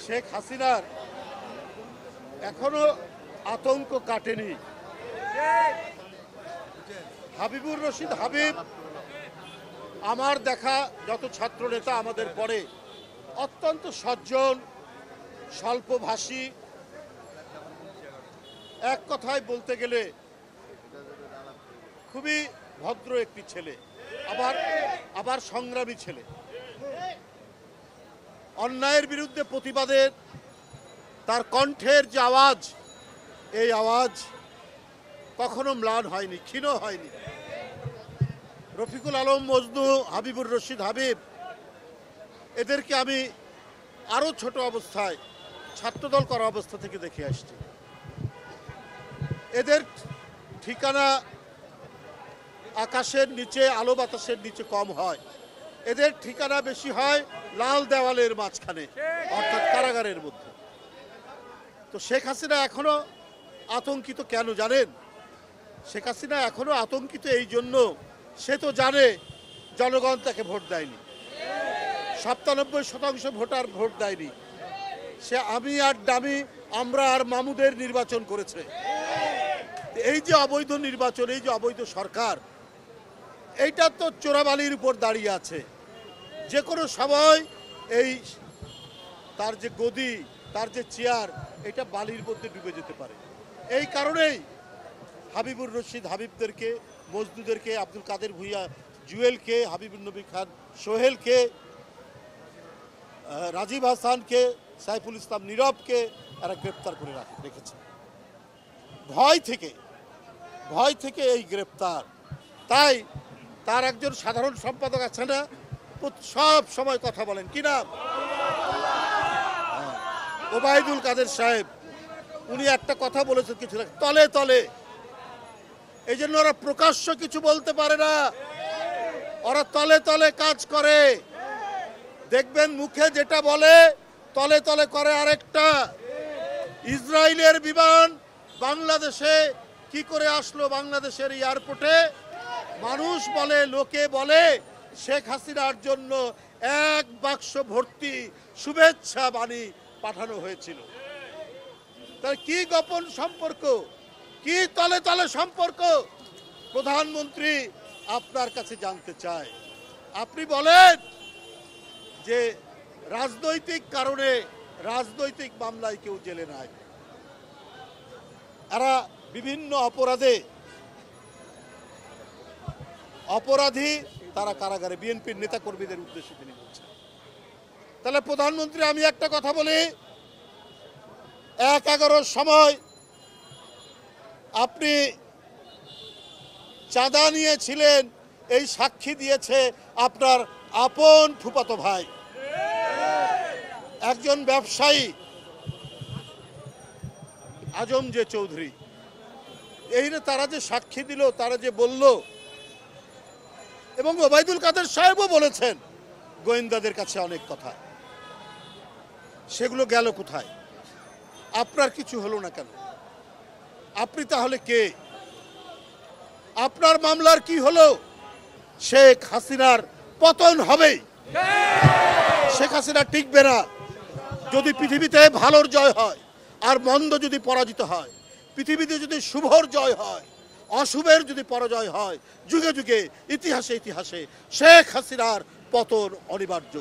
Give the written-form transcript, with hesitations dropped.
শেখ হাসিনার এখনো আতঙ্ক কাটেনি। হাবিবুর রশিদ হাবিব আমার দেখা যত ছাত্র নেতা আমাদের পরে অত্যন্ত সজ্জন, স্বল্পভাষী, এক কথায় বলতে গেলে খুবই ভদ্র একটি ছেলে, আবার সংগ্রামী ছেলে। অন্যায়ের বিরুদ্ধে প্রতিবাদের তার কণ্ঠের যে আওয়াজ, এই আওয়াজ কখনো ম্লান হয়নি, ক্ষীণ হয়নি। রফিকুল আলম মজনু, হাবিবুর রশিদ হাবিব, এদেরকে আমি আরও ছোট অবস্থায় ছাত্রদল করা অবস্থা থেকে দেখে আসছি। এদের ঠিকানা আকাশের নিচে, আলো বাতাসের নিচে কম হয়। এদের ঠিকানা বেশি হয় লাল দেওয়ালের মাঝখানে, অর্থাৎ কারাগারের মধ্যে। তো শেখ হাসিনা এখনো আতঙ্কিত কেন জানেন? শেখ হাসিনা এখনো আতঙ্কিত এই জন্য, সে তো জানে জনগণ তাকে ভোট দেয়নি, 97% ভোটার ভোট দেয়নি। সে আমি আর ডামি, আমরা আর মামুদের নির্বাচন করেছে। এই যে অবৈধ নির্বাচন, এই যে অবৈধ সরকার, এইটা তো চোরাবালির উপর দাঁড়িয়ে আছে। যে কোনো সময় এই তার যে গদি, তার যে চেয়ার, এটা বালির মধ্যে ডুবে যেতে পারে। এই কারণেই হাবিবুর রশিদ হাবিবদেরকে, মজদুদেরকে, আব্দুল কাদের ভুইয়া জুয়েলকে, হাবিবুর নবী খান সোহেলকে, রাজীব হাসানকে, সাইফুল ইসলাম নীরবকে এরা গ্রেপ্তার করে রেখেছে। ভয় থেকে এই গ্রেপ্তার। তাই তার একজন সাধারণ সম্পাদক আছে না, সব সময় কথা বলেন, কি নাম? ওবায়দুল কাদের সাহেব। উনি একটা কথা বলেছেন কিছু তলে তলে, এই জন্য ওরা প্রকাশ্য কিছু বলতে পারে না, ওরা তলে তলে কাজ করে। দেখবেন মুখে যেটা বলে তলে তলে করে আরেকটা। ইসরায়েলের বিমান বাংলাদেশে কি করে আসলো? বাংলাদেশের এয়ারপোর্টে মানুষ বলে, লোকে বলে শেখ হাসিনার জন্য 1 বাক্স ভর্তি শুভেচ্ছা বাণী পাঠানো হয়েছিল। তার কি গোপন সম্পর্ক, কি তলে তলে সম্পর্ক? প্রধানমন্ত্রী আপনার কাছে জানতে চায়। আপনি বলেন যে রাজনৈতিক কারণে, রাজনৈতিক মামলায় কেউ জেলে নাই, এরা বিভিন্ন অপরাধী, তারা কারাগারে। বিএনপির নেতা কর্মীদের উদ্দেশ্যে তিনি বলছেন। তাহলে প্রধানমন্ত্রী, আমি একটা কথা বলি, 1-11 সময় আপনি চাঁদা নিয়েছিলেন, এই সাক্ষী দিয়েছে আপনার আপন ফুফাতো ভাই, একজন ব্যবসায়ী আজম যে চৌধুরী। এই যে তারা যে সাক্ষী দিল, তারা যে বলল, এবং ওবায়দুল কাদের সাহেবও বলেছেন গোয়েন্দাদের কাছে অনেক কথা, সেগুলো গেল কোথায়? আপনার কিছু হলো না কেন? আপনি তাহলে কে? আপনার মামলার কি হলো? শেখ হাসিনার পতন হবেই। শেখ হাসিনা টিকবে না। যদি পৃথিবীতে ভালোর জয় হয় আর মন্দ যদি পরাজিত হয়, পৃথিবীতে যদি শুভর জয় হয়, অশুভের যদি পরাজয় হয়, যুগে যুগে ইতিহাসে শেখ হাসিনার পতন অনিবার্য।